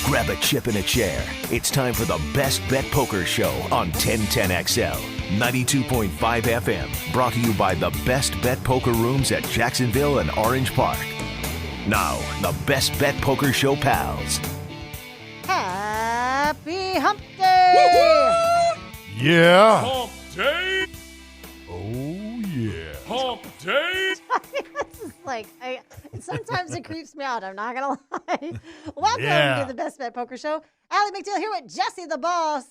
Grab a chip and a chair. It's time for the Best Bet Poker Show on 1010XL, 92.5 FM. Brought to you by the Best Bet Poker Rooms at Jacksonville and Orange Park. Now, the Best Bet Poker Show pals. Happy Hump Day! Yeah. Hump Day! Oh, yeah. Hump Day! This is like, sometimes it creeps me out, I'm not going to lie. Welcome to the Best Bet Poker Show. AllieMcDeal here with Jesse the Boss.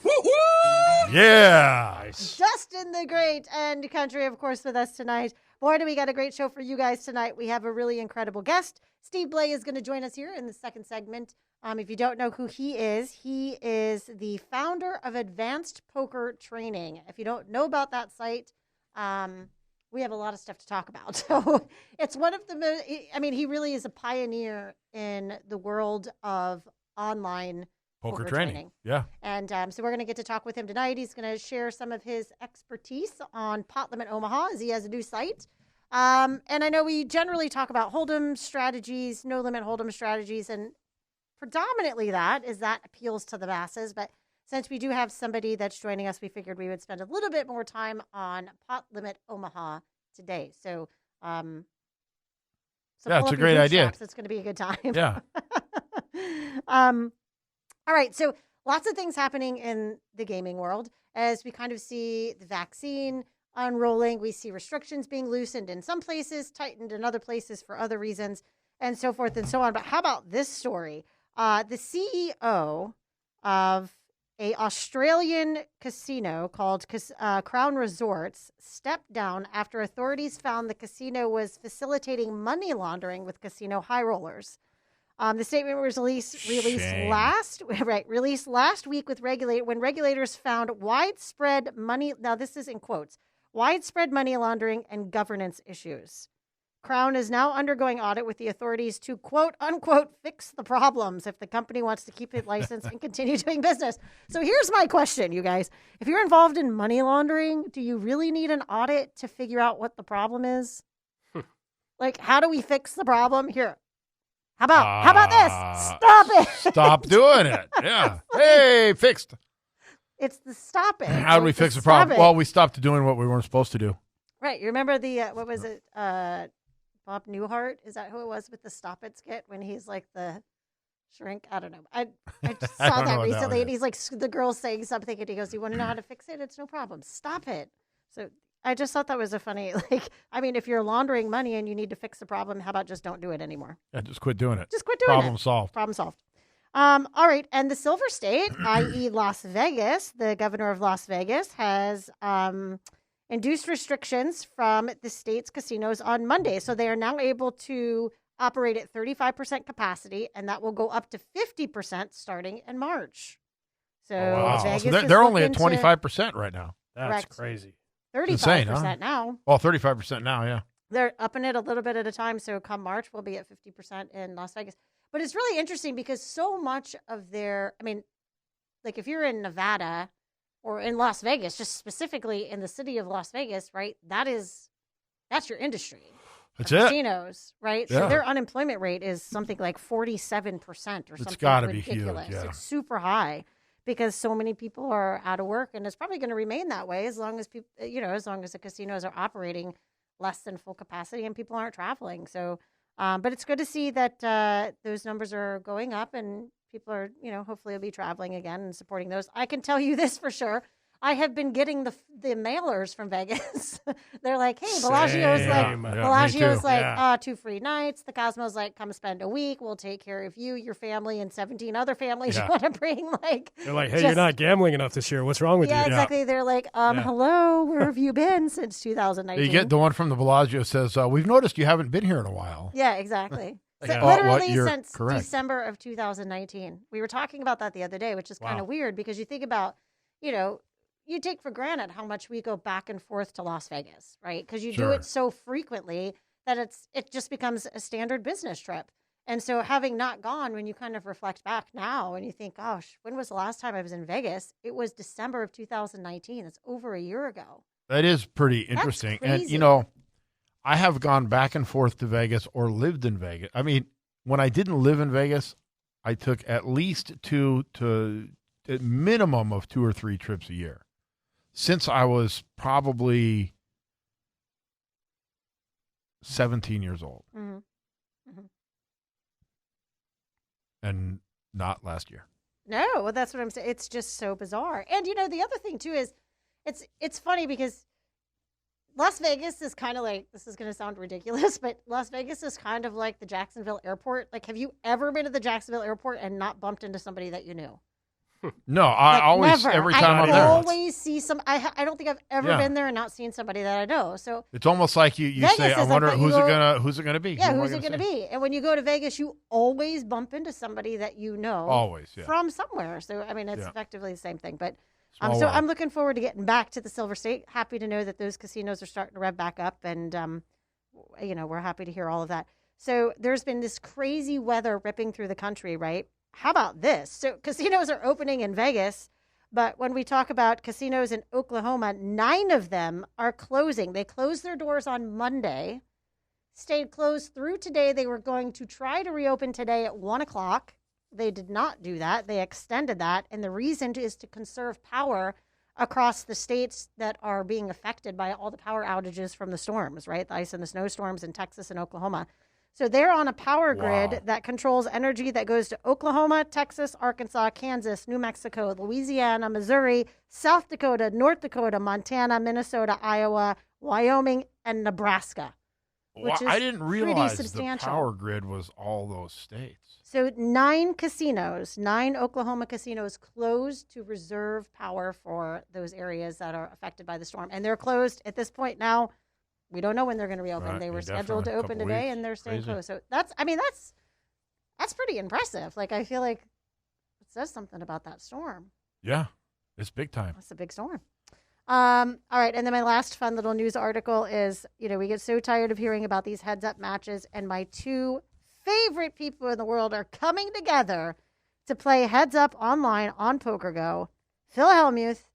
Yeah. Dustin the Great and Country, of course, with us tonight. Boy, do we got a great show for you guys tonight. We have a really incredible guest. Steve Blay is going to join us here in the second segment. If you don't know who he is the founder of Advanced Poker Training. If you don't know about that site, we have a lot of stuff to talk about. So it's one of the he really is a pioneer in the world of online poker training. Yeah. And so we're going to get to talk with him tonight. He's going to share some of his expertise on Pot-Limit Omaha as he has a new site. And I know we generally talk about Hold'em strategies, no-limit Hold'em strategies, and predominantly that appeals to the masses. But since we do have somebody that's joining us, we figured we would spend a little bit more time on Pot-Limit Omaha today. So, it's a great idea. It's going to be a good time. Yeah. All right. So lots of things happening in the gaming world as we kind of see the vaccine unrolling. We see restrictions being loosened in some places, tightened in other places for other reasons, and so forth and so on. But how about this story? The CEO of a Australian casino called Crown Resorts stepped down after authorities found the casino was facilitating money laundering with casino high rollers. The statement was released last week when regulators found widespread money. Now this is in quotes: widespread money laundering and governance issues. Crown is now undergoing audit with the authorities to, quote, unquote, fix the problems if the company wants to keep it licensed and continue doing business. So here's my question, you guys. If you're involved in money laundering, do you really need an audit to figure out what the problem is? Like, how do we fix the problem? Here. How about this? Stop it. Stop doing it. Yeah. Hey, fixed. It's the stop it. How do we fix the problem? Well, we stopped doing what we weren't supposed to do. Right. You remember the, what was it? Bob Newhart, is that who it was with the Stop It skit when he's like the shrink? I don't know. I just saw that recently, and he's like, the girl's saying something, and he goes, "You want to know how to fix it? It's no problem. Stop it." So I just thought that was a funny, if you're laundering money and you need to fix the problem, how about just don't do it anymore? Yeah, just quit doing it. Just quit doing it. Problem solved. Problem solved. All right, and the Silver State, i.e. Las Vegas, the governor of Las Vegas has induced restrictions from the state's casinos on Monday. So they are now able to operate at 35% capacity, and that will go up to 50% starting in March. So Vegas so they're only at 25% right now. That's crazy. 35% now. Well, 35% now, yeah. They're upping it a little bit at a time. So come March, we'll be at 50% in Las Vegas. But it's really interesting because so much of their, if you're in Nevada or in Las Vegas, just specifically in the city of Las Vegas, right? That's your industry. That's it. Casinos, right? Yeah. So their unemployment rate is something like 47% or something it's gotta ridiculous. Be huge, yeah. It's super high because so many people are out of work, and it's probably going to remain that way as long as people, as long as the casinos are operating less than full capacity and people aren't traveling. So, but it's good to see that those numbers are going up and people are, hopefully will be traveling again and supporting those. I can tell you this for sure. I have been getting the mailers from Vegas. They're like, hey, Bellagio's like 2 free nights. The Cosmo's like, come spend a week. We'll take care of you, your family, and 17 other families you want to bring. They're like, hey, you're not gambling enough this year. What's wrong with you? Yeah, exactly. They're like, hello, where have you been since 2019? You get the one from the Bellagio says, we've noticed you haven't been here in a while. Yeah, exactly. Yeah. Literally since December of 2019. We were talking about that the other day, which is kind of weird because you think about, you take for granted how much we go back and forth to Las Vegas, right? Because you do it so frequently that it just becomes a standard business trip. And so having not gone, when you kind of reflect back now and you think, gosh, when was the last time I was in Vegas? It was December of 2019. It's over a year ago. That is pretty interesting. That's crazy. And, I have gone back and forth to Vegas or lived in Vegas. I mean, when I didn't live in Vegas, I took at least a minimum of 2 or 3 trips a year since I was probably 17 years old. Mm-hmm. Mm-hmm. And not last year. No, well, that's what I'm saying. It's just so bizarre. And, the other thing, too, is it's funny because Las Vegas is kind of like, this is going to sound ridiculous, but Las Vegas is kind of like the Jacksonville airport. Like, have you ever been to the Jacksonville airport and not bumped into somebody that you knew? No, I always, never. every time I'm there. I always see I don't think I've ever been there and not seen somebody that I know. So it's almost like you say, I wonder who's it gonna be? Yeah, who's it gonna be? And when you go to Vegas, you always bump into somebody that you know. Always, yeah. From somewhere. So I mean, it's effectively the same thing. But so I'm looking forward to getting back to the Silver State. Happy to know that those casinos are starting to rev back up, and we're happy to hear all of that. So there's been this crazy weather ripping through the country, right? How about this? So casinos are opening in Vegas, but when we talk about casinos in Oklahoma, 9 of them are closing. They closed their doors on Monday, stayed closed through today. They were going to try to reopen today at 1 o'clock. They did not do that. They extended that, and the reason is to conserve power across the states that are being affected by all the power outages from the storms, right? The ice and the snowstorms in Texas and Oklahoma. So they're on a power grid that controls energy that goes to Oklahoma, Texas, Arkansas, Kansas, New Mexico, Louisiana, Missouri, South Dakota, North Dakota, Montana, Minnesota, Iowa, Wyoming, and Nebraska. Which is I didn't realize the power grid was all those states. So 9 Oklahoma casinos closed to reserve power for those areas that are affected by the storm. And they're closed at this point now. We don't know when they're going to reopen. Right, they were scheduled to open today, and they're staying closed. So that's pretty impressive. Like, I feel like it says something about that storm. Yeah, it's big time. It's a big storm. All right, and then my last fun little news article is, we get so tired of hearing about these heads-up matches, and my 2 favorite people in the world are coming together to play heads-up online on PokerGo. Phil Hellmuth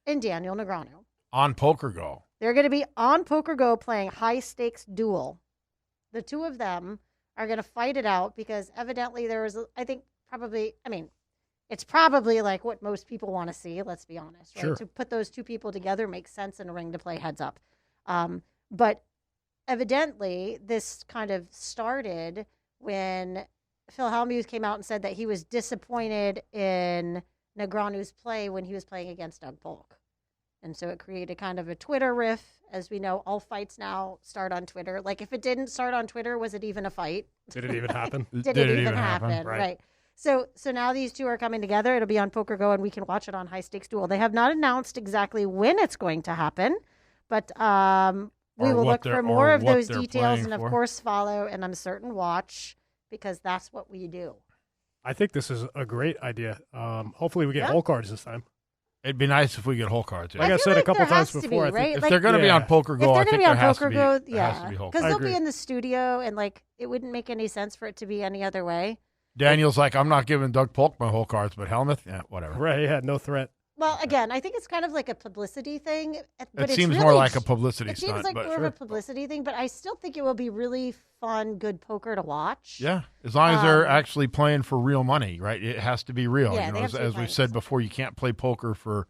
and Daniel Negreanu. On PokerGo. They're going to be on PokerGo playing high-stakes duel. The 2 of them are going to fight it out because evidently there is, it's probably like what most people want to see, let's be honest. Right? Sure. To put those 2 people together makes sense in a ring to play heads up. But evidently this kind of started when Phil Hellmuth came out and said that he was disappointed in Negreanu's play when he was playing against Doug Polk. And so it created kind of a Twitter riff. As we know, all fights now start on Twitter. Like, if it didn't start on Twitter, was it even a fight? Did it even happen? Did it even happen? Right. So now these 2 are coming together. It'll be on PokerGo, and we can watch it on High Stakes Duel. They have not announced exactly when it's going to happen, but we will look for more of those details and, of course, follow, and I'm certain watch, because that's what we do. I think this is a great idea. Hopefully we get hole cards this time. It'd be nice if we get hole cards. Like I said a couple times before, I think if they're going to be on PokerGo, I think there has to be hole because cards. they'll be in the studio, and it wouldn't make any sense for it to be any other way. Daniel's like, I'm not giving Doug Polk my hole cards, but Hellmuth, whatever. Right, yeah, no threat. Well, again, I think it's kind of like a publicity thing. But it seems more like a publicity stunt. It seems like more of a publicity thing, but I still think it will be really fun, good poker to watch. Yeah, as long as they're actually playing for real money, right? It has to be real. Yeah, as we've said before, you can't play poker for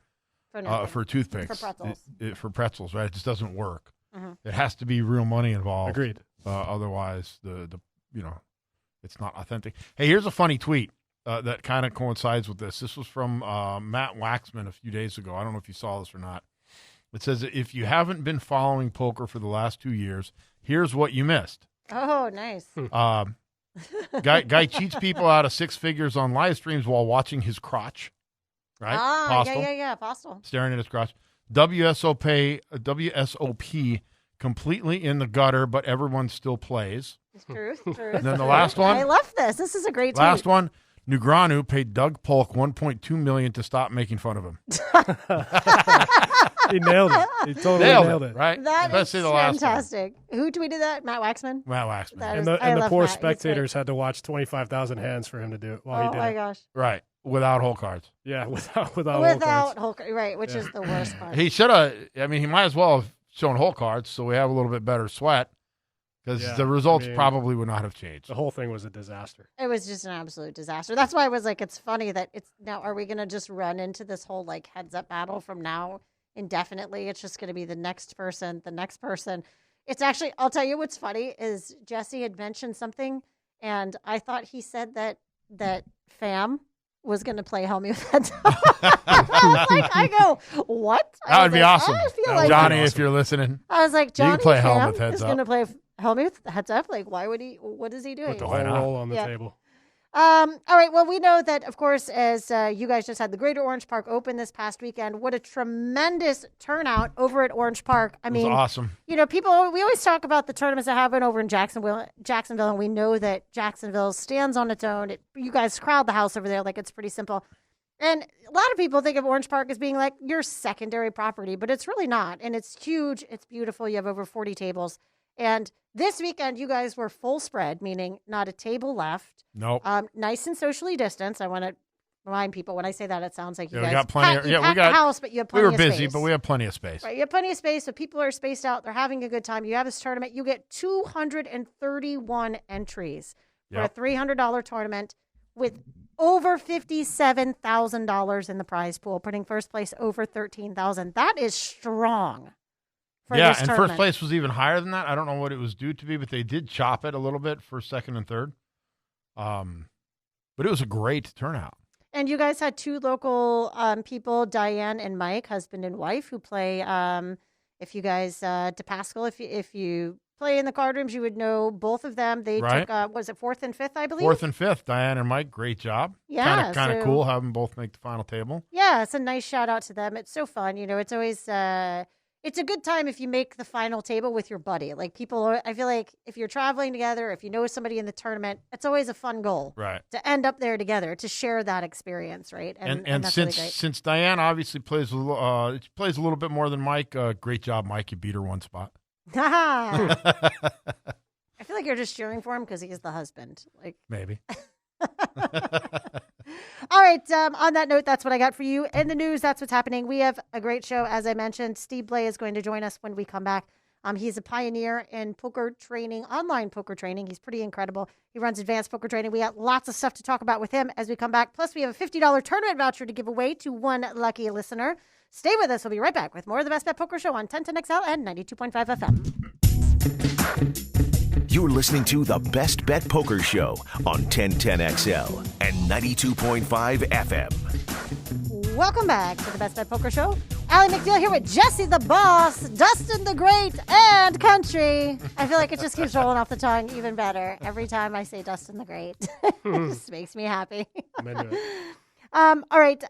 toothpicks. For pretzels. For pretzels, right? It just doesn't work. Mm-hmm. It has to be real money involved. Agreed. Otherwise, it's not authentic. Hey, here's a funny tweet that kind of coincides with this. This was from Matt Waxman a few days ago. I don't know if you saw this or not. It says, if you haven't been following poker for the last 2 years, here's what you missed. Oh, nice. Guy cheats people out of 6 figures on live streams while watching his crotch. Right? Postal. Yeah. Postal. Staring at his crotch. WSOP completely in the gutter, but everyone still plays. Truth. And then the last one. I love this. This is a great tweet. Last one. Negreanu paid Doug Polk $1.2 million to stop making fun of him. He nailed it. He totally nailed it. Right? That is the last fantastic. Who tweeted that? Matt Waxman? Matt Waxman. And the poor spectators had to watch 25,000 hands for him to do it while he did it. Oh, my gosh. Right. Without hole cards. Yeah, without hole cards. Right, which is the worst part. He should have, he might as well have shown hole cards so we have a little bit better sweat. because the results probably would not have changed. The whole thing was a disaster. It was just an absolute disaster. That's why I was like, it's funny that it's now, are we going to just run into this whole like heads up battle from now indefinitely? It's just going to be the next person. It's actually, I'll tell you what's funny is Jesse had mentioned something, and I thought he said that Fam was going to play Help Me With Heads Up. I go, what? That would be awesome. I feel like Johnny, if you're listening. I was like, Johnny play Fam Help With Heads is Up. going to play Help Me With Heads Up. Like, why would he? What is he doing? Put the whole roll on the table. All right. Well, we know that, of course, as you guys just had the Greater Orange Park Open this past weekend. What a tremendous turnout over at Orange Park. I mean, it was awesome. You know, we always talk about the tournaments that happen over in Jacksonville, and we know that Jacksonville stands on its own. You guys crowd the house over there like it's pretty simple. And a lot of people think of Orange Park as being like your secondary property, but it's really not. And it's huge. It's beautiful. You have over 40 tables. And this weekend, you guys were full spread, meaning not a table left. Nope. Nice and socially distanced. I want to remind people when I say that, it sounds like you guys got plenty. we got the house, but you have plenty of space. We were busy, but we have plenty of space. Right, you have plenty of space, so people are spaced out. They're having a good time. You have this tournament. You get 231 entries for a $300 tournament with over $57,000 in the prize pool, putting first place over $13,000. That is strong. And first place was even higher than that. I don't know what it was due to be, but they did chop it a little bit for second and third. But it was a great turnout. And you guys had two local people, Diane and Mike, husband and wife, who play. If you guys, DePascal, if you play in the card rooms, you would know both of them. They took, was it fourth and fifth, I believe? Fourth and fifth, Diane and Mike, great job. Yeah. Kind of cool having both make the final table. Yeah, it's a nice shout out to them. It's so fun. You know, it's always, it's a good time if you make the final table with your buddy. Like I feel like if you're traveling together, if you know somebody in the tournament, it's always a fun goal. Right. To end up there together, to share that experience, right? And that's since really great. since Diane obviously plays a little bit more than Mike, great job, Mike. You beat her one spot. I feel like you're just cheering for him because he's the husband. Like maybe. All right. On that note, that's what I got for you. In the news, that's what's happening. We have a great show. As I mentioned, Steve Blay is going to join us when we come back. He's a pioneer in poker training, online poker training. He's pretty incredible. He runs advanced poker training. We got lots of stuff to talk about with him as we come back. Plus, we have a $50 tournament voucher to give away to one lucky listener. Stay with us. We'll be right back with more of the Best Bet Poker Show on 1010XL and 92.5 FM. You're listening to the Best Bet Poker Show on 1010XL and 92.5 FM. Welcome back to the Best Bet Poker Show. AllieMcDeal here with Jesse the Boss, Dustin the Great, and Country. I feel like it just keeps rolling off the tongue even better every time I say Dustin the Great. It just makes me happy. I'm into it. All right.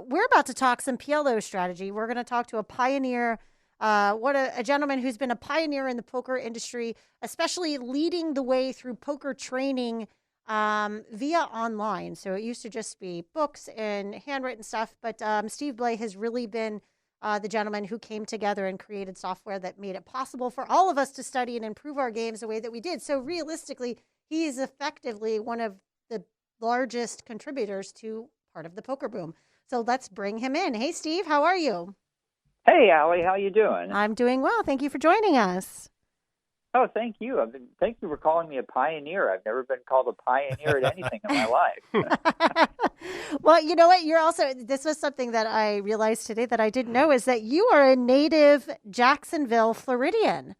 We're about to talk some PLO strategy. We're going to talk to a pioneer, a gentleman who's been a pioneer in the poker industry, especially leading the way through poker training via online. So it used to just be books and handwritten stuff, but Steve Blay has really been the gentleman who came together and created software that made it possible for all of us to study and improve our games the way that we did. So realistically, he is effectively one of the largest contributors to part of the poker boom. So let's bring him in. Hey, Steve, how are you? Hey, Allie, how you doing? I'm doing well. Thank you for joining us. Oh, thank you. Thank you for calling me a pioneer. I've never been called a pioneer at anything in my life. Well, you know what? This was something that I realized today that I didn't know, is that you are a native Jacksonville Floridian.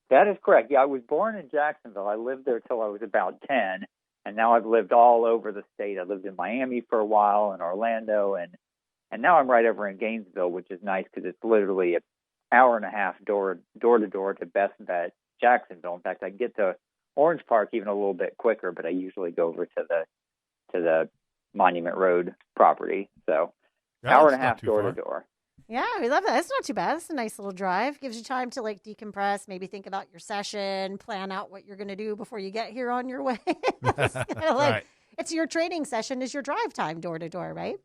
That is correct. Yeah, I was born in Jacksonville. I lived there till I was about 10, and now I've lived all over the state. I lived in Miami for a while, and Orlando, and now I'm right over in Gainesville, which is nice because it's literally an hour and a half door to door to Best Bet Jacksonville. In fact, I get to Orange Park even a little bit quicker, but I usually go over to the Monument Road property. So hour and a half door to door. Yeah, we love that. It's not too bad. It's a nice little drive. Gives you time to decompress, maybe think about your session, plan out what you're going to do before you get here on your way. It's right. It's your training session is your drive time door to door, right?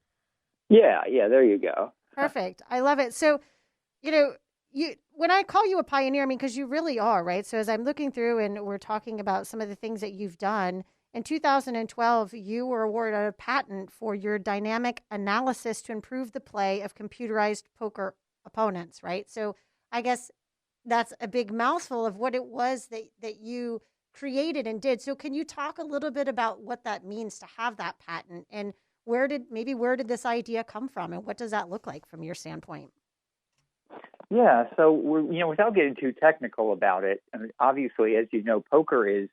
Yeah, there you go. Perfect. I love it. So, when I call you a pioneer, I mean, because you really are, right? So as I'm looking through and we're talking about some of the things that you've done, in 2012, you were awarded a patent for your dynamic analysis to improve the play of computerized poker opponents, right? So I guess that's a big mouthful of what it was that you created and did. So can you talk a little bit about what that means to have that patent, and where did this idea come from, and what does that look like from your standpoint? Yeah, so without getting too technical about it, I mean, obviously, as you know, poker is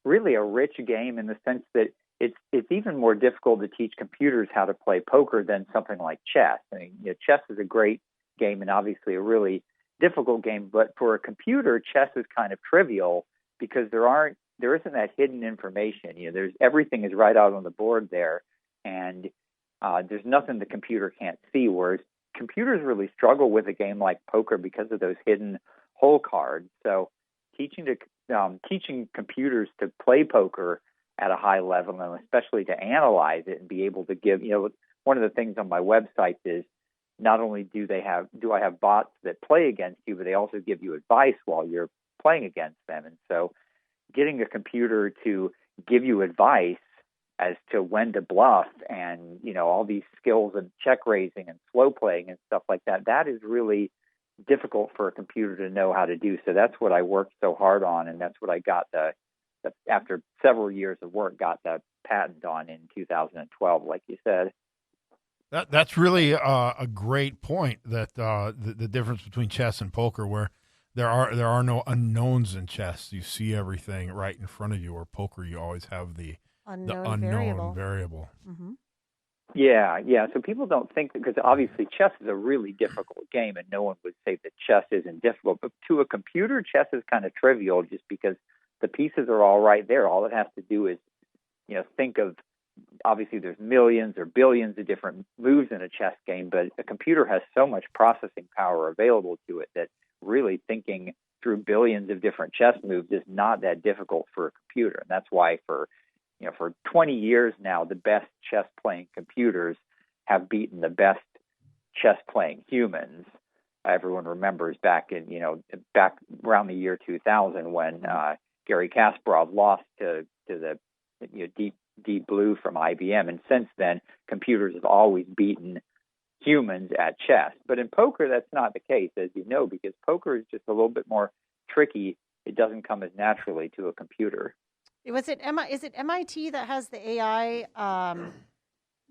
really a rich game in the sense that it's even more difficult to teach computers how to play poker than something like chess. I mean, chess is a great game and obviously a really difficult game, but for a computer, chess is kind of trivial because there isn't that hidden information. Everything is right out on the board there, and there's nothing the computer can't see. Whereas computers really struggle with a game like poker because of those hidden hole cards. So teaching computers to play poker at a high level, and especially to analyze it and be able to give, one of the things on my website is not only do I have bots that play against you, but they also give you advice while you're playing against them. And so getting a computer to give you advice as to when to bluff and, all these skills of check raising and slow playing and stuff like that, that is really difficult for a computer to know how to do. So that's what I worked so hard on, and that's what I got after several years of work, got the patent on in 2012, like you said. That's really a great point, that the difference between chess and poker, where there are no unknowns in chess. You see everything right in front of you, or poker, you always have the unknown variable. Mm-hmm. Yeah. So people don't think that, because obviously chess is a really difficult game, and no one would say that chess isn't difficult. But to a computer, chess is kind of trivial just because the pieces are all right there. All it has to do is, think of, obviously there's millions or billions of different moves in a chess game, but a computer has so much processing power available to it that really thinking through billions of different chess moves is not that difficult for a computer. And that's why for 20 years now, the best chess playing computers have beaten the best chess playing humans. Everyone remembers back around the year 2000 when Gary Kasparov lost to the Deep Blue from IBM, and since then computers have always beaten humans at chess. But in poker, that's not the case, as you know, because poker is just a little bit more tricky. It doesn't come as naturally to a computer. Is it MIT that has the AI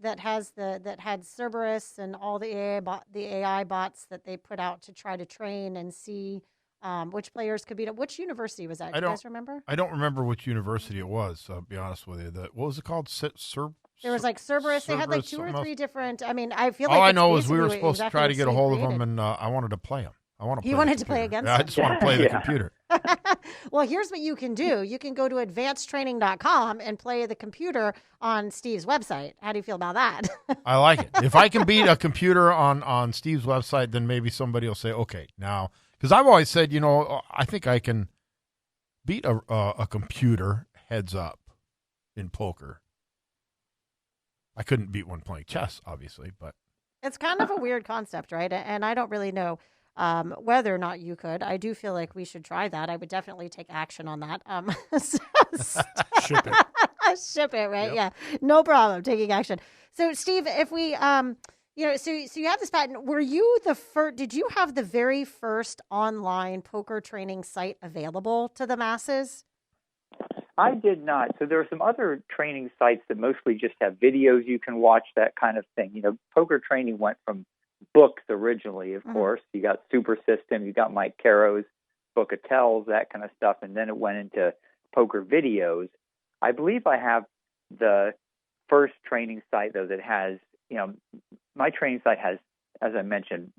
that had Cerberus and all the AI bots that they put out to try to train and see which players could beat it? Which university was that? Do you guys remember? I don't remember which university it was. I'll be honest with you. What was it called? There was like Cerberus. They had like two or three different. I mean, I feel all like I know is we were supposed to try to get a hold of them, and I wanted to play them. You wanted to play against them? I just want to play the computer. Well, here's what you can do. You can go to advancedtraining.com and play the computer on Steve's website. How do you feel about that? I like it. If I can beat a computer on Steve's website, then maybe somebody will say, okay, now, because I've always said, I think I can beat a computer heads up in poker. I couldn't beat one playing chess, obviously, but it's kind of a weird concept, right? And I don't really know whether or not you could. I do feel like we should try that. I would definitely take action on that. Ship it. Ship it, right? Yep. Yeah, no problem. Taking action. So, Steve, if we, so you have this patent. Were you the first? Did you have the very first online poker training site available to the masses? I did not. So there are some other training sites that mostly just have videos you can watch, that kind of thing. Poker training went from books originally, of course. You got Super System, you got Mike Caro's Book of Tells, that kind of stuff, and then it went into poker videos. I believe I have the first training site, though, that has, my training site has, as I mentioned,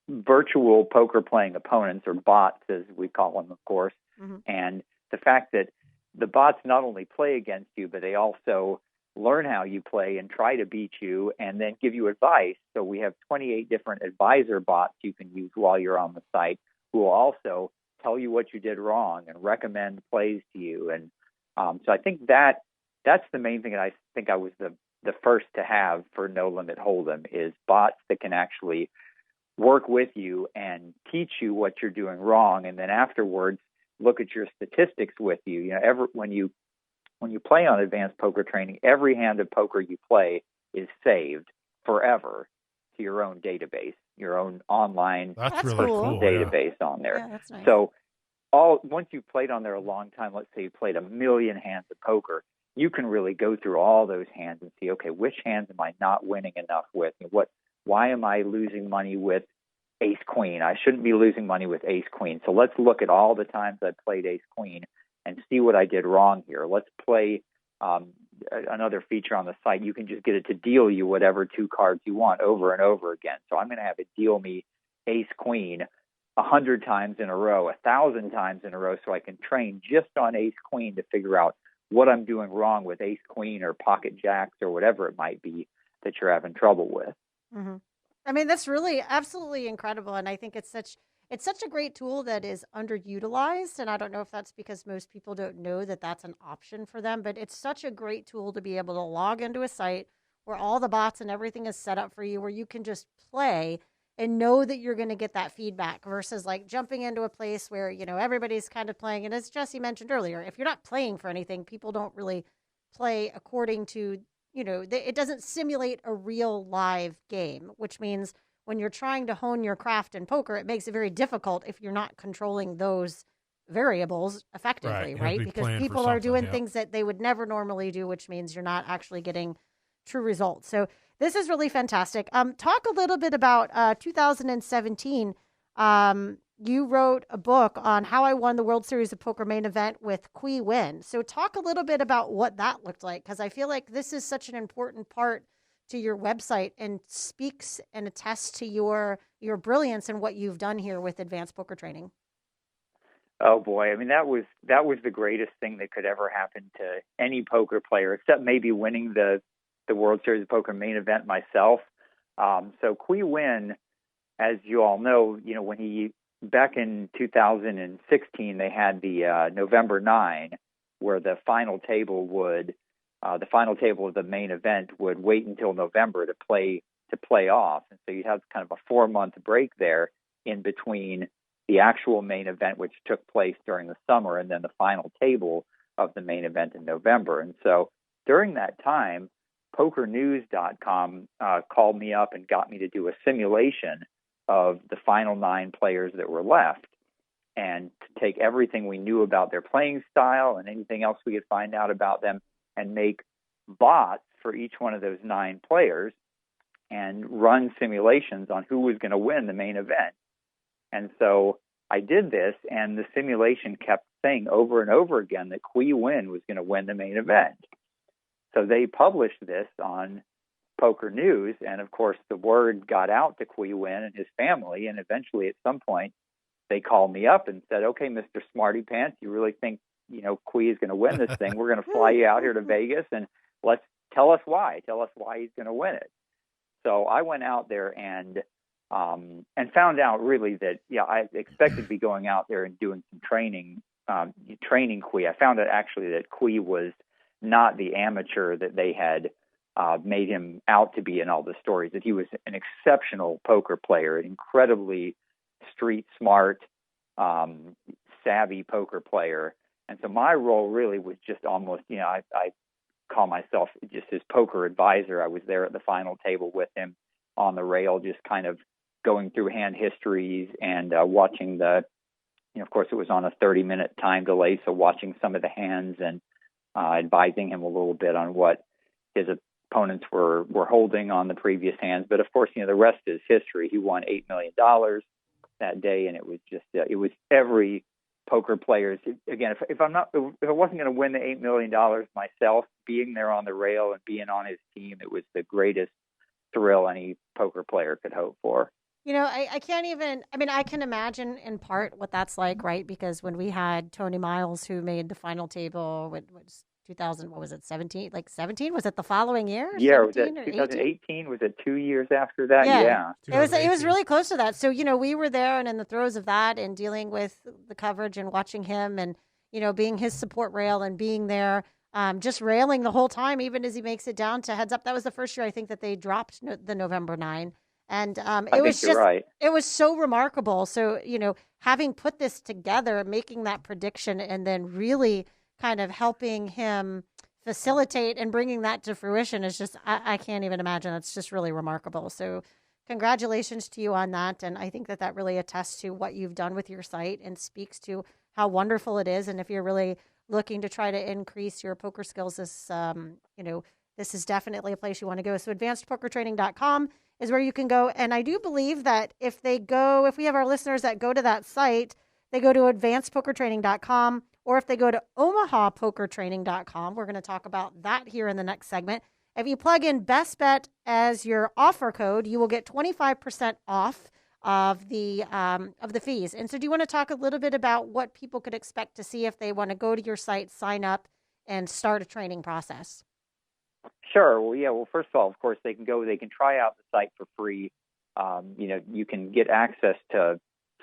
virtual poker playing opponents, or bots, as we call them, of course. Mm-hmm. And the fact that the bots not only play against you, but they also learn how you play and try to beat you and then give you advice. So we have 28 different advisor bots you can use while you're on the site, who will also tell you what you did wrong and recommend plays to you. And so I think that's the main thing that I think I was the first to have for No Limit Hold'em, is bots that can actually work with you and teach you what you're doing wrong, and then afterwards look at your statistics with you. When you play on advanced poker training, every hand of poker you play is saved forever to your own database. your own online That's really cool. database on there. Yeah, that's nice. So once you've played on there a long time, let's say you played 1 million hands of poker, you can really go through all those hands and see, okay, which hands am I not winning enough with? Why am I losing money with ace queen? I shouldn't be losing money with ace queen. So let's look at all the times I played ace queen and see what I did wrong here. Let's play another feature on the site. You can just get it to deal you whatever 2 cards you want over and over again. So I'm going to have it deal me ace queen 100 times in a row, 1,000 times in a row, so I can train just on ace queen to figure out what I'm doing wrong with ace queen or pocket jacks or whatever it might be that you're having trouble with. Mm-hmm. I mean, that's really absolutely incredible. And I think it's such a great tool that is underutilized. And I don't know if that's because most people don't know that that's an option for them, but it's such a great tool to be able to log into a site where all the bots and everything is set up for you, where you can just play and know that you're going to get that feedback versus like jumping into a place where, everybody's kind of playing. And as Jesse mentioned earlier, if you're not playing for anything, people don't really play according to, it doesn't simulate a real live game, which means when you're trying to hone your craft in poker, it makes it very difficult if you're not controlling those variables effectively, right? Because people are doing things that they would never normally do, which means you're not actually getting true results. So this is really fantastic. Talk a little bit about 2017. You wrote a book on how I won the World Series of Poker main event with Qui Win. So talk a little bit about what that looked like, because I feel like this is such an important part to your website and speaks and attests to your brilliance and what you've done here with advanced poker training. Oh boy, I mean that was the greatest thing that could ever happen to any poker player, except maybe winning the World Series of Poker main event myself. So Qui Win, as you all know, when back in 2016 they had the November 9, where the final table of the main event would wait until November to play off, and so you'd have kind of a 4-month break there in between the actual main event, which took place during the summer, and then the final table of the main event in November. And so during that time, PokerNews.com called me up and got me to do a simulation of the final 9 players that were left, and to take everything we knew about their playing style and anything else we could find out about them and make bots for each one of those 9 players and run simulations on who was going to win the main event. And so I did this, and the simulation kept saying over and over again that Qui Win was going to win the main event. So they published this on Poker News, and of course the word got out to Qui Win and his family, and eventually at some point they called me up and said, okay, Mr. Smarty Pants, you really think Qui is going to win this thing? We're going to fly you out here to Vegas, and tell us why he's going to win it. So I went out there and found out really that, I expected to be going out there and doing some training Qui. I found out actually that Qui was not the amateur that they had made him out to be in all the stories, that he was an exceptional poker player, an incredibly street smart, savvy poker player. And so my role really was just almost, I call myself just his poker advisor. I was there at the final table with him on the rail, just kind of going through hand histories and watching of course it was on a 30-minute time delay, so watching some of the hands and advising him a little bit on what his opponents were holding on the previous hands. But of course, the rest is history. He won $8 million that day, and it was just it was every poker players. Again, if I wasn't going to win the $8 million myself, being there on the rail and being on his team, it was the greatest thrill any poker player could hope for. I can't even, I can imagine in part what that's like, right? Because when we had Tony Miles, who made the final table, what was 2000, what was it, 17? Like 17? Was it the following year? Yeah, was it 2018? Was it 2 years after that? Yeah. It was really close to that. So, we were there and in the throes of that and dealing with the coverage and watching him and, being his support rail and being there, just railing the whole time, even as he makes it down to heads up. That was the first year I think that they dropped the November 9. And it was just, it was so remarkable. So, having put this together, making that prediction, and then really kind of helping him facilitate and bringing that to fruition is just, I can't even imagine. It's just really remarkable. So congratulations to you on that. And I think that really attests to what you've done with your site and speaks to how wonderful it is. And if you're really looking to try to increase your poker skills, this is definitely a place you want to go. So advancedpokertraining.com is where you can go. And I do believe that if we have our listeners that go to that site, they go to advancedpokertraining.com, or if they go to omahapokertraining.com, we're going to talk about that here in the next segment. If you plug in Best Bet as your offer code, you will get 25% off of the fees. And so do you want to talk a little bit about what people could expect to see if they want to go to your site, sign up, and start a training process? Sure. Well, yeah. Well, first of all, of course, they can try out the site for free. You can get access to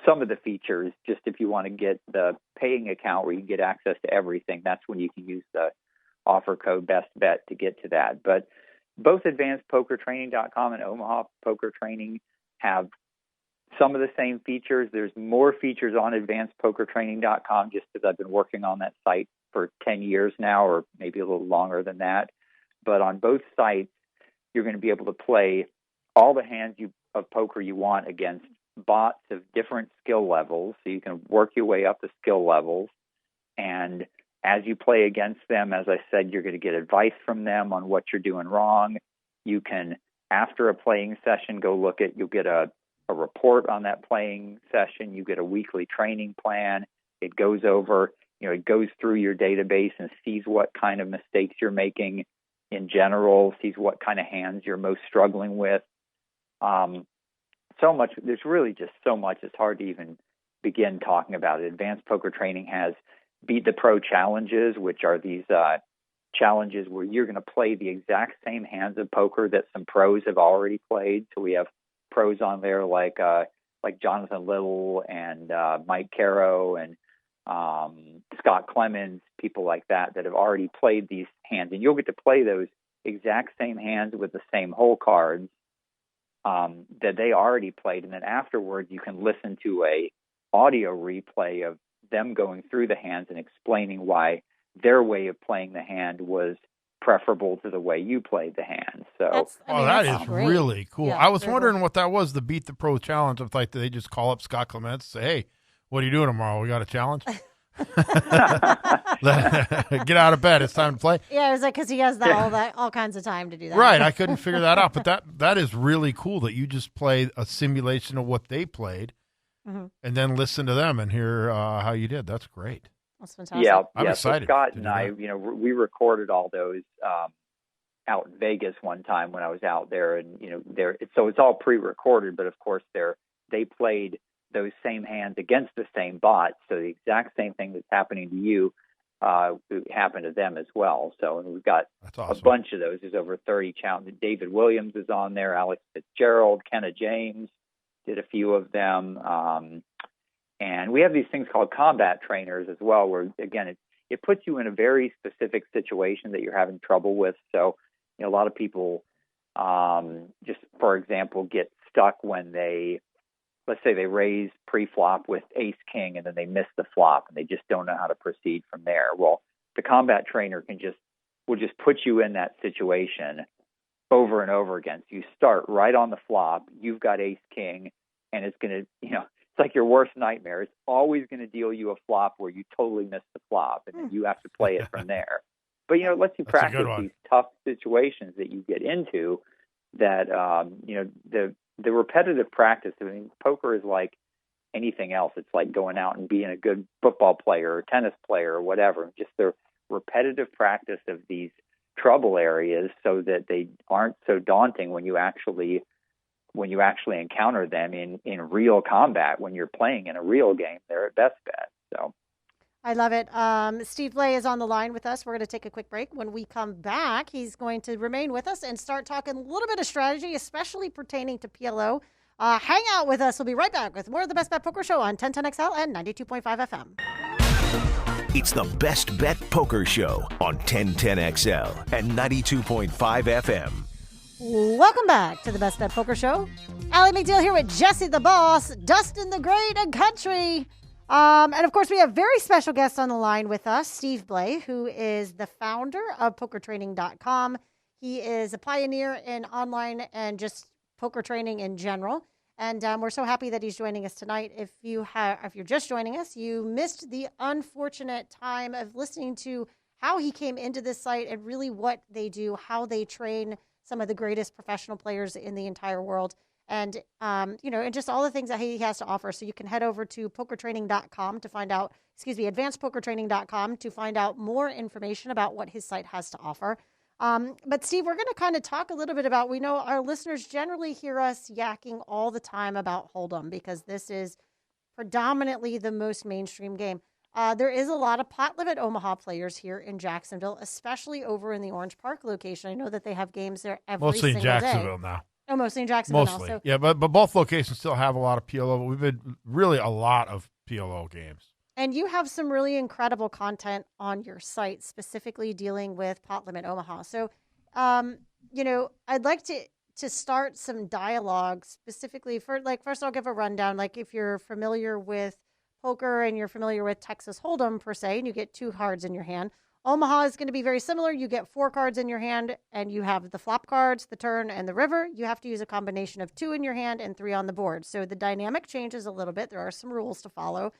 some of the features just if you want to get the paying account where you get access to everything. That's when you can use the offer code BestBet to get to that. But both AdvancedPokerTraining.com and Omaha Poker Training have some of the same features. There's more features on AdvancedPokerTraining.com just because I've been working on that site for 10 years now, or maybe a little longer than that. But on both sites, you're going to be able to play all the hands of poker you want against bots of different skill levels. So you can work your way up the skill levels. And as you play against them, as I said, you're going to get advice from them on what you're doing wrong. You can, after a playing session, you'll get a report on that playing session. You get a weekly training plan. It goes through your database and sees what kind of mistakes you're making in general, sees what kind of hands you're most struggling with. So much. There's really just so much. It's hard to even begin talking about it. Advanced Poker Training has Beat the Pro challenges, which are these challenges where you're going to play the exact same hands of poker that some pros have already played. So we have pros on there like Jonathan Little and Mike Caro and Scott Clemens, people like that have already played these hands. And you'll get to play those exact same hands with the same hole cards that they already played. And then afterwards, you can listen to a audio replay of them going through the hands and explaining why their way of playing the hand was preferable to the way you played the hand. So that is great. Really cool. Yeah, I was wondering what that was, the Beat the Pro challenge. Of like, they just call up Scott Clements and say, hey, what are you doing tomorrow? We got a challenge? Get out of bed. It's time to play. Yeah, it was like because he has all kinds of time to do that. Right. I couldn't figure that out. But that is really cool that you just play a simulation of what they played and then listen to them and hear how you did. That's great. That's fantastic. Yeah, I'm excited. So Scott and I, we recorded all those out in Vegas one time when I was out there, and so it's all pre-recorded. But of course, they played those same hands against the same bots, so the exact same thing that's happening to you happened to them as well. So, and we've got a bunch of those. There's over 30 challenges. David Williams is on there. Alex Fitzgerald, Kenna James did a few of them. And we have these things called combat trainers as well, where, again, it puts you in a very specific situation that you're having trouble with. So, a lot of people just, for example, get stuck when let's say they raise pre-flop with ace-king and then they miss the flop and they just don't know how to proceed from there. Well, the combat trainer will just put you in that situation over and over again. So you start right on the flop, you've got ace-king, and it's going to, it's like your worst nightmare. It's always going to deal you a flop where you totally miss the flop, and then you have to play it from there. But, it lets you practice these tough situations that you get into that, the repetitive practice. I mean, poker is like anything else. It's like going out and being a good football player or tennis player or whatever. Just the repetitive practice of these trouble areas so that they aren't so daunting when you actually encounter them in real combat. When you're playing in a real game, they're at best bet. So I love it. Steve Blay is on the line with us. We're going to take a quick break. When we come back, he's going to remain with us and start talking a little bit of strategy, especially pertaining to PLO. Hang out with us. We'll be right back with more of the Best Bet Poker Show on 1010XL and 92.5 FM. It's the Best Bet Poker Show on 1010XL and 92.5 FM. Welcome back to the Best Bet Poker Show. AllieMcDeal here with Jesse the Boss, Dustin the Great, and Country. And, of course, we have very special guests on the line with us, Steve Blay, who is the founder of PokerTraining.com. He is a pioneer in online and just poker training in general. And we're so happy that he's joining us tonight. If you're just joining us, you missed the unfortunate time of listening to how he came into this site and really what they do, how they train some of the greatest professional players in the entire world, and and just all the things that he has to offer. So you can head over to pokertraining.com to find out, advancedpokertraining.com to find out more information about what his site has to offer. But Steve, we're going to kind of talk a little bit about, we know our listeners generally hear us yakking all the time about Hold'em because this is predominantly the most mainstream game. There is a lot of Pot-Limit Omaha players here in Jacksonville, especially over in the Orange Park location. I know that they have games there every mostly single day. Mostly in Jacksonville now. Oh, mostly in Jacksonville Mostly. now. So. Yeah, but both locations still have a lot of PLO. But we've been really a lot of PLO games. And you have some really incredible content on your site, specifically dealing with Pot-Limit Omaha. So, I'd like to start some dialogue specifically for, first I'll give a rundown. If you're familiar with poker and you're familiar with Texas Hold'em per se, and you get 2 cards in your hand, Omaha is going to be very similar. You get 4 cards in your hand, and you have the flop cards, the turn, and the river. You have to use a combination of 2 in your hand and 3 on the board. So the dynamic changes a little bit. There are some rules to follow.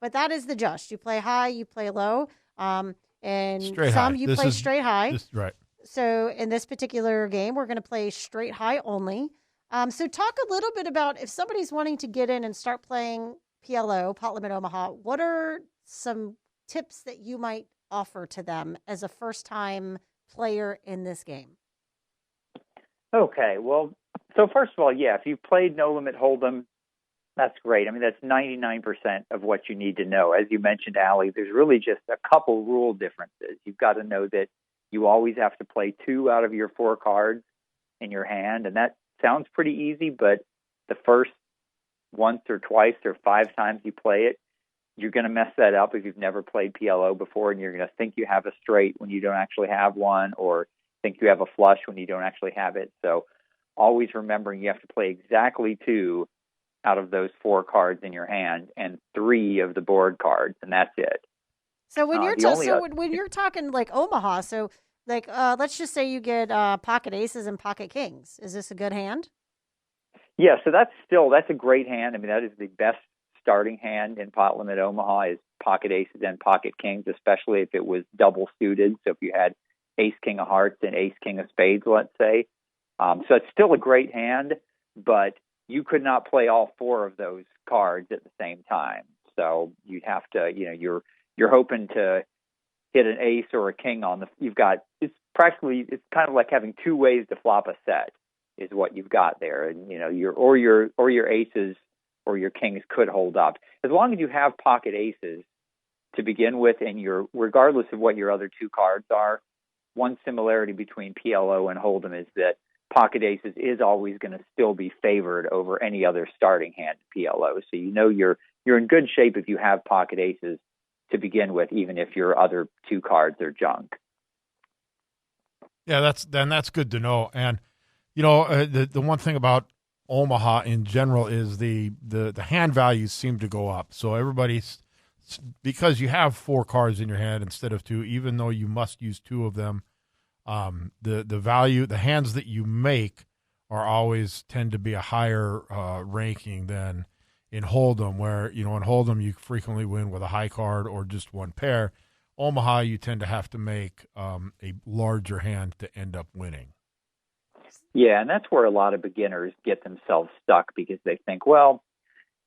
But that is the gist. You play high, you play low, and straight some high. you play straight high. Right. So in this particular game, we're going to play straight high only. So talk a little bit about if somebody's wanting to get in and start playing PLO, Pot-Limit Omaha, what are some tips that you might offer to them as a first-time player in this game? Okay, well, so first of all, if you've played No Limit Hold'em, that's great. I mean, that's 99% of what you need to know. As you mentioned, Allie, there's really just a couple rule differences. You've got to know that you always have to play 2 out of your 4 cards in your hand, and that sounds pretty easy, but the first once or twice or 5 times you play it, you're going to mess that up if you've never played PLO before, and you're going to think you have a straight when you don't actually have one, or think you have a flush when you don't actually have it. So always remembering you have to play exactly 2 out of those 4 cards in your hand and 3 of the board cards, and that's it. So when you're when you're talking like Omaha, so let's just say you get pocket aces and pocket kings. Is this a good hand? Yeah, so that's a great hand. I mean, that is the best starting hand in Pot-Limit Omaha is pocket aces and pocket kings, especially if it was double suited. So if you had ace king of hearts and ace king of spades, let's say. So it's still a great hand, but you could not play all 4 of those cards at the same time. So you'd have to, you're hoping to hit an ace or a king on it's kind of like having 2 ways to flop a set is what you've got there. And, your aces or your kings could hold up. As long as you have pocket aces to begin with, and regardless of what your other 2 cards are, one similarity between PLO and Hold'em is that pocket aces is always going to still be favored over any other starting hand in PLO. So you're in good shape if you have pocket aces to begin with, even if your other 2 cards are junk. Yeah, that's good to know. And the one thing about Omaha in general is the hand values seem to go up. So everybody's, because you have 4 cards in your hand instead of 2, even though you must use 2 of them, the hands that you make are always tend to be a higher ranking than in Hold'em, where in Hold'em you frequently win with a high card or just 1 pair. Omaha, you tend to have to make a larger hand to end up winning. Yeah, and that's where a lot of beginners get themselves stuck because they think, well,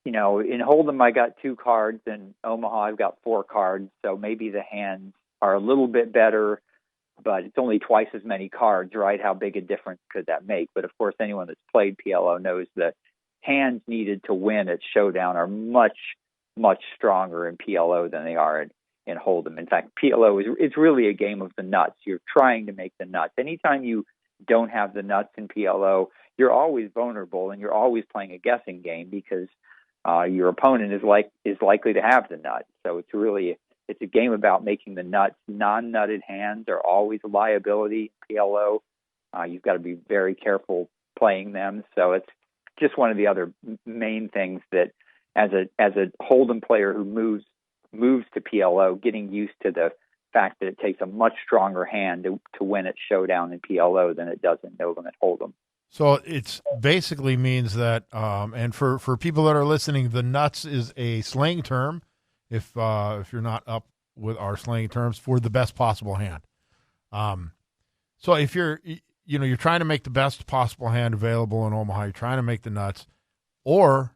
in Hold'em I got 2 cards, and Omaha I've got 4 cards, so maybe the hands are a little bit better, but it's only twice as many cards, right? How big a difference could that make? But of course, anyone that's played PLO knows that hands needed to win at Showdown are much, much stronger in PLO than they are in Hold'em. In fact, PLO it's really a game of the nuts. You're trying to make the nuts. Anytime you don't have the nuts in PLO, you're always vulnerable, and you're always playing a guessing game because your opponent is likely to have the nuts. So it's a game about making the nuts. Non-nutted hands are always a liability in PLO. You've got to be very careful playing them. So it's just one of the other main things that as a Hold'em player who moves to PLO, getting used to the fact that it takes a much stronger hand to win at Showdown in PLO than it does in No Limit Hold'em. So it's basically means that, and for people that are listening, the nuts is a slang term. If you're not up with our slang terms, for the best possible hand. So if you're trying to make the best possible hand available in Omaha, you're trying to make the nuts, or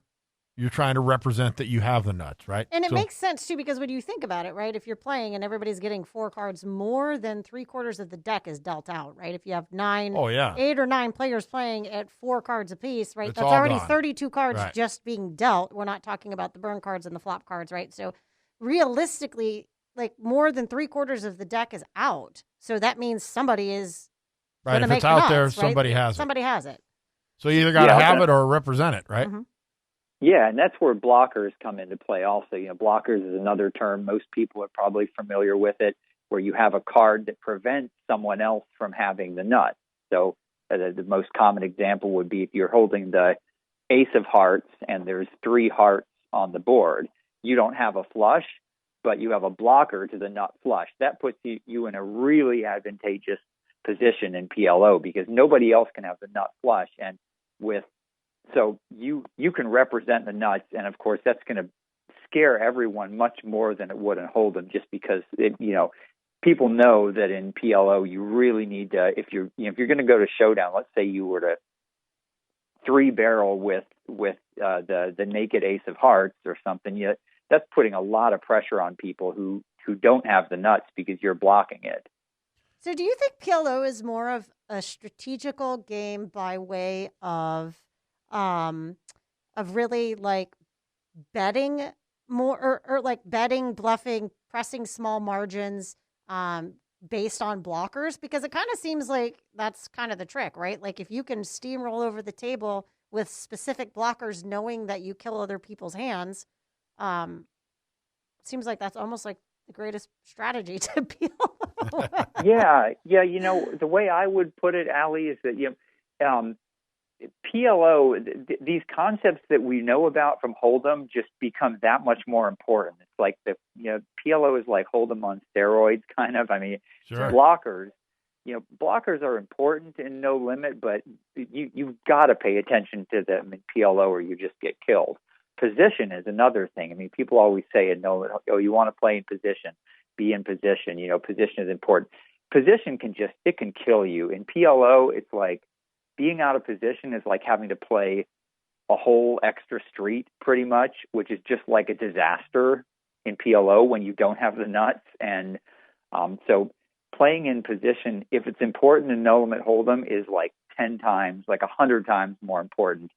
you're trying to represent that you have the nuts, right? And it makes sense, too, because when you think about it, right, if you're playing and everybody's getting 4 cards, more than 3/4 of the deck is dealt out, right? If you have 8 or 9 players playing at 4 cards apiece, right, that's already gone. 32 cards just being dealt. We're not talking about the burn cards and the flop cards, right? So realistically, like, more than 3/4 of the deck is out. So that means somebody is right. If make it's out nuts, there, right? somebody has it. Somebody has it. So you either got to have it or represent it, right? Mm-hmm. Yeah, and that's where blockers come into play also. Blockers is another term. Most people are probably familiar with it, where you have a card that prevents someone else from having the nut. So the most common example would be if you're holding the ace of hearts and there's 3 hearts on the board. You don't have a flush, but you have a blocker to the nut flush. That puts you in a really advantageous position in PLO because nobody else can have the nut flush. And so you can represent the nuts, and of course that's going to scare everyone much more than it would in Hold'em, just because people know that in PLO you really need to, if you're going to go to showdown, let's say you were to 3-barrel with the naked ace of hearts or something, that's putting a lot of pressure on people who don't have the nuts because you're blocking it. So do you think PLO is more of a strategical game by way of really like betting more or like betting, bluffing, pressing small margins based on blockers? Because it kind of seems like that's kind of the trick, right? Like if you can steamroll over the table with specific blockers knowing that you kill other people's hands, seems like that's almost like the greatest strategy to PLO. Yeah. The way I would put it, Allie, is that PLO, these concepts that we know about from Hold'em just become that much more important. It's like PLO is like Hold'em on steroids, kind of. I mean, sure. Blockers are important in No Limit, but you've got to pay attention to them in PLO or you just get killed. Position is another thing. I mean, people always say in No Limit, you want to play in position, be in position. Position is important. Position can kill you. In PLO, it's like, being out of position is like having to play a whole extra street pretty much, which is just like a disaster in PLO when you don't have the nuts. And so playing in position, if it's important in No Limit Hold'em, is like 10 times, like 100 times more important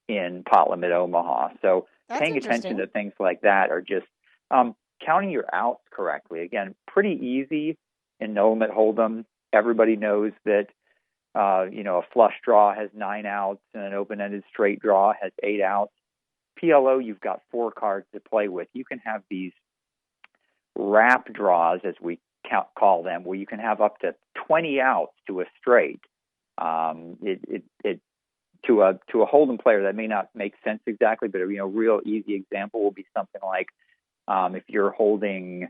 in Pot-Limit Omaha. So paying attention to things like that are just counting your outs correctly. Again, pretty easy in No Limit Hold'em. Everybody knows that a flush draw has 9 outs and an open-ended straight draw has 8 outs. PLO, you've got 4 cards to play with. You can have these wrap draws, as we call them, where you can have up to 20 outs to a straight. To a Hold'em player, that may not make sense exactly, but a real easy example will be something like if you're holding,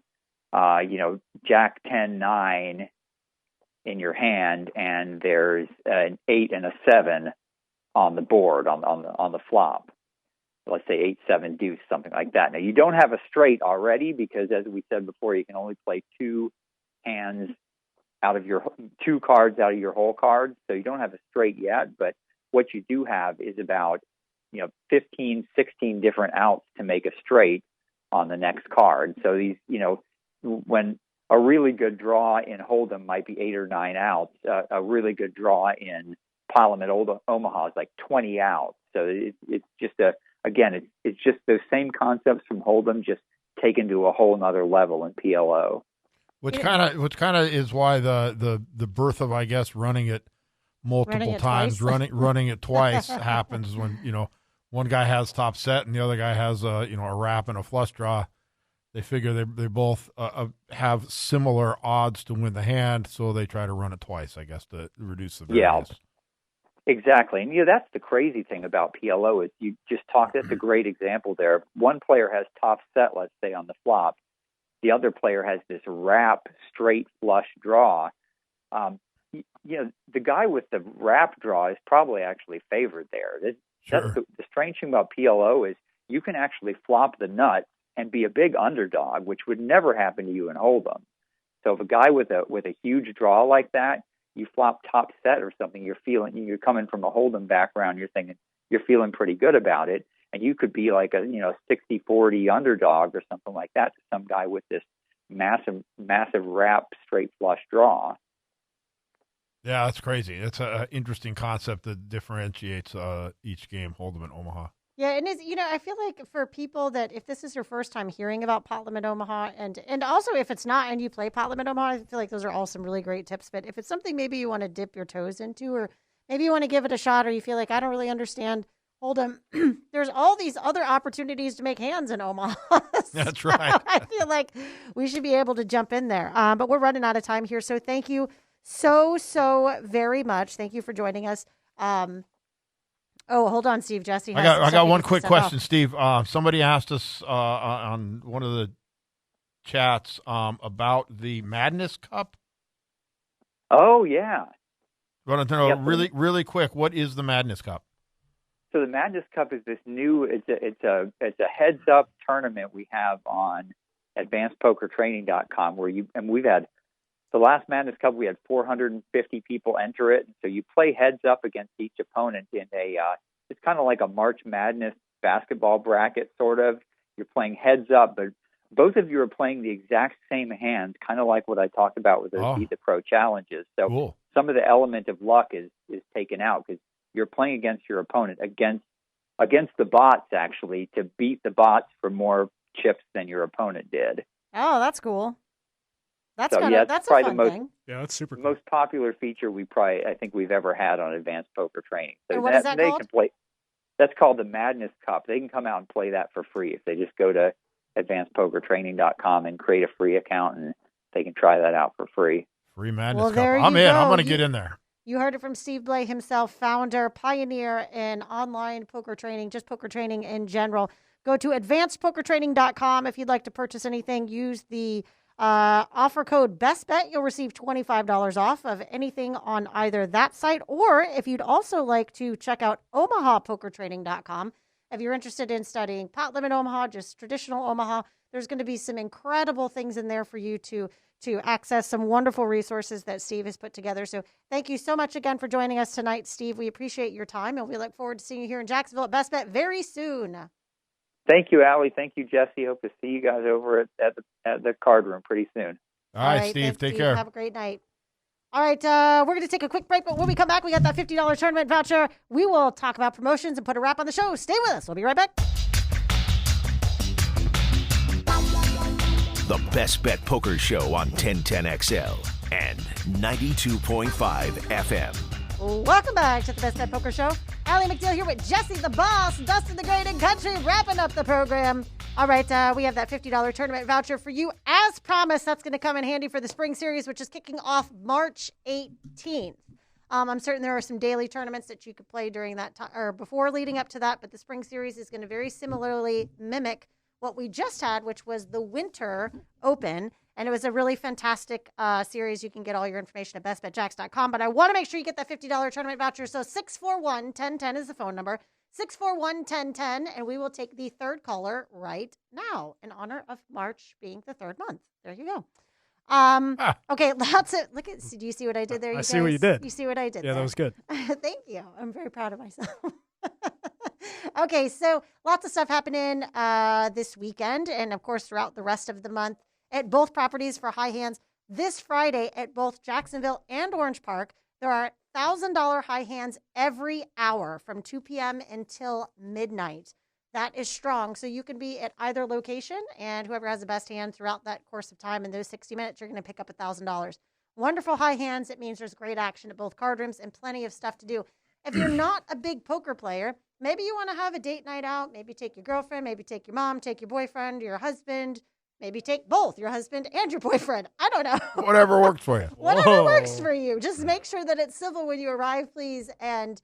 Jack 10-9 in your hand, and there's an 8 and a 7 on the board on the flop. Let's say 8-7 deuce, something like that. Now you don't have a straight already because, as we said before, you can only play 2 hands out of your 2 cards out of your whole card, so you don't have a straight yet. But what you do have is about 15, 16 different outs to make a straight on the next card. So these, when a really good draw in Hold'em might be 8 or 9 outs. A really good draw in Pot-Limit Omaha is like 20 outs. So it's just it's just those same concepts from Hold'em, just taken to a whole nother level in PLO. Which kind of is why the birth of, I guess, running it multiple times, running it twice happens when one guy has top set and the other guy has a wrap and a flush draw. They figure they both have similar odds to win the hand, so they try to run it twice, I guess, to reduce the variance. Yeah, exactly. And that's the crazy thing about PLO is you just talked. That's a great example there. One player has top set, let's say, on the flop. The other player has this wrap straight flush draw. the guy with the wrap draw is probably actually favored there. That's the strange thing about PLO is you can actually flop the nut and be a big underdog, which would never happen to you in Hold'em. So if a guy with a huge draw like that, you flop top set or something, you're coming from a Hold'em background, you're thinking you're feeling pretty good about it, and you could be like a 60-40 underdog or something like that to some guy with this massive wrap straight flush draw. Yeah, that's crazy. It's an interesting concept that differentiates each game, Hold'em and Omaha. Yeah, and I feel like for people that if this is your first time hearing about Pot-Limit Omaha, and also if it's not and you play Pot-Limit Omaha, I feel like those are all some really great tips. But if it's something maybe you want to dip your toes into, or maybe you want to give it a shot, or you feel like I don't really understand Hold'em, there's all these other opportunities to make hands in Omaha. That's right. I feel like we should be able to jump in there. But we're running out of time here, so thank you so very much. Thank you for joining us. Oh, hold on, Steve. Jesse has I got one quick question, Steve. Somebody asked us on one of the chats about the Madness Cup. Oh, yeah. Want to know really quick, what is the Madness Cup? So the Madness Cup is this new. It's a heads-up tournament we have on AdvancedPokerTraining.com and we've had. The last Madness Cup, we had 450 people enter it. And so you play heads up against each opponent in it's kind of like a March Madness basketball bracket, sort of. You're playing heads up, but both of you are playing the exact same hand, kind of like what I talked about with the Beat the Pro challenges. So cool. Some of the element of luck is taken out because you're playing against your opponent, against the bots, actually, to beat the bots for more chips than your opponent did. Oh, that's cool. That's that's a probably fun the most. thing. Yeah, that's super cool. Most popular feature I think we've ever had on Advanced Poker Training. So and what is that they called? Can play. That's called the Madness Cup. They can come out and play that for free if they just go to AdvancedPokerTraining.com and create a free account, and they can try that out for free. Free Madness Cup. There I'm you in. go. I'm going to get in there. You heard it from Steve Blay himself, founder, pioneer in online poker training, just poker training in general. Go to AdvancedPokerTraining.com if you'd like to purchase anything. Use the offer code BestBet. You'll receive $25 off of anything on either that site, or if you'd also like to check out OmahaPokerTraining.com. If you're interested in studying Pot-Limit Omaha, just traditional Omaha, there's going to be some incredible things in there for you to access, some wonderful resources that Steve has put together. So thank you so much again for joining us tonight, Steve. We appreciate your time, and we look forward to seeing you here in Jacksonville at BestBet very soon. Thank you, Allie. Thank you, Jesse. Hope to see you guys over at the card room pretty soon. All right, Steve. Take care. Have a great night. All right, we're going to take a quick break, but when we come back, we got that $50 tournament voucher. We will talk about promotions and put a wrap on the show. Stay with us. We'll be right back. The Best Bet Poker Show on 1010XL and 92.5 FM. Welcome back to the Best Bet Poker Show. AllieMcDeal here with Jesse the Boss, Dustin the Great and Country, wrapping up the program. All right, we have that $50 tournament voucher for you. As promised, that's going to come in handy for the spring series, which is kicking off March 18th. I'm certain there are some daily tournaments that you could play during that time or before leading up to that, but the spring series is going to very similarly mimic what we just had, which was the Winter Open. And it was a really fantastic series. You can get all your information at bestbetjacks.com. But I want to make sure you get that $50 tournament voucher. So 641-1010 is the phone number. 641-1010. And we will take the third caller right now in honor of March being the third month. There you go. Okay, look at. Do you see what I did there? I see what you did. You see what I did? Yeah, there? that was good. Thank you. I'm very proud of myself. Okay, so lots of stuff happening this weekend, and of course throughout the rest of the month at both properties for high hands. This Friday at both Jacksonville and Orange Park, there are $1,000 high hands every hour from 2 p.m. until midnight. That is strong. So you can be at either location, and whoever has the best hand throughout that course of time in those 60 minutes, you're going to pick up $1,000. Wonderful high hands. It means there's great action at both card rooms and plenty of stuff to do. If you're not a big poker player, maybe you want to have a date night out. Maybe take your girlfriend, maybe take your mom, take your boyfriend, your husband. Maybe take both, your husband and your boyfriend. I don't know. Whatever works for you. Whatever works for you. Just make sure that it's civil when you arrive, please. And,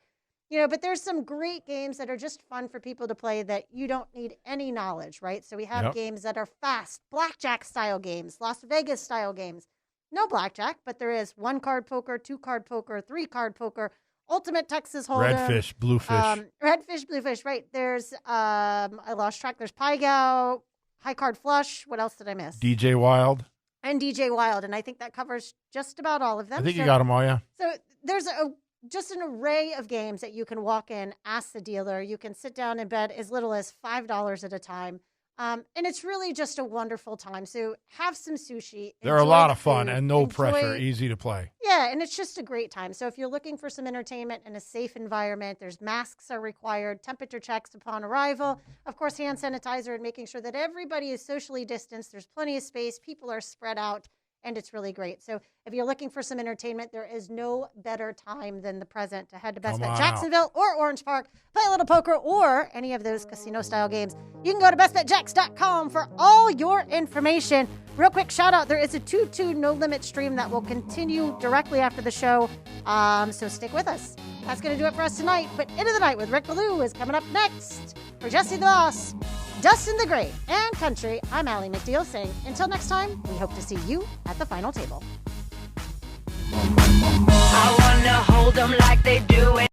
but there's some great games that are just fun for people to play that you don't need any knowledge, right? So we have games that are fast, blackjack-style games, Las Vegas-style games. no blackjack, but there is 1-card poker, 2-card poker, 3-card poker, Ultimate Texas Hold'em. Redfish, bluefish. Redfish, bluefish, right. There's, I lost track. There's Pai Gow, High Card Flush. What else did I miss? DJ Wild. And DJ Wild. And I think that covers just about all of them. I think you got them all, yeah. So there's just an array of games that you can walk in, ask the dealer. You can sit down and bet as little as $5 at a time. And it's really just a wonderful time. So have some sushi. They're a lot of fun and no pressure, easy to play. Yeah, and it's just a great time. So if you're looking for some entertainment in a safe environment, there's masks are required, temperature checks upon arrival, of course, hand sanitizer, and making sure that everybody is socially distanced. There's plenty of space. People are spread out. And it's really great. So if you're looking for some entertainment, there is no better time than the present to head to BestBet Jacksonville or Orange Park, play a little poker, or any of those casino-style games. You can go to bestbetjacks.com for all your information. Real quick shout out, there is a 2-2 No Limit stream that will continue directly after the show. So stick with us. That's going to do it for us tonight. But Into the Night with Rick Ballou is coming up next. For Jesse the Boss, Dustin the Great, and Country, I'm AllieMcDeal saying, until next time, we hope to see you at the final table. I wanna hold them like they do it.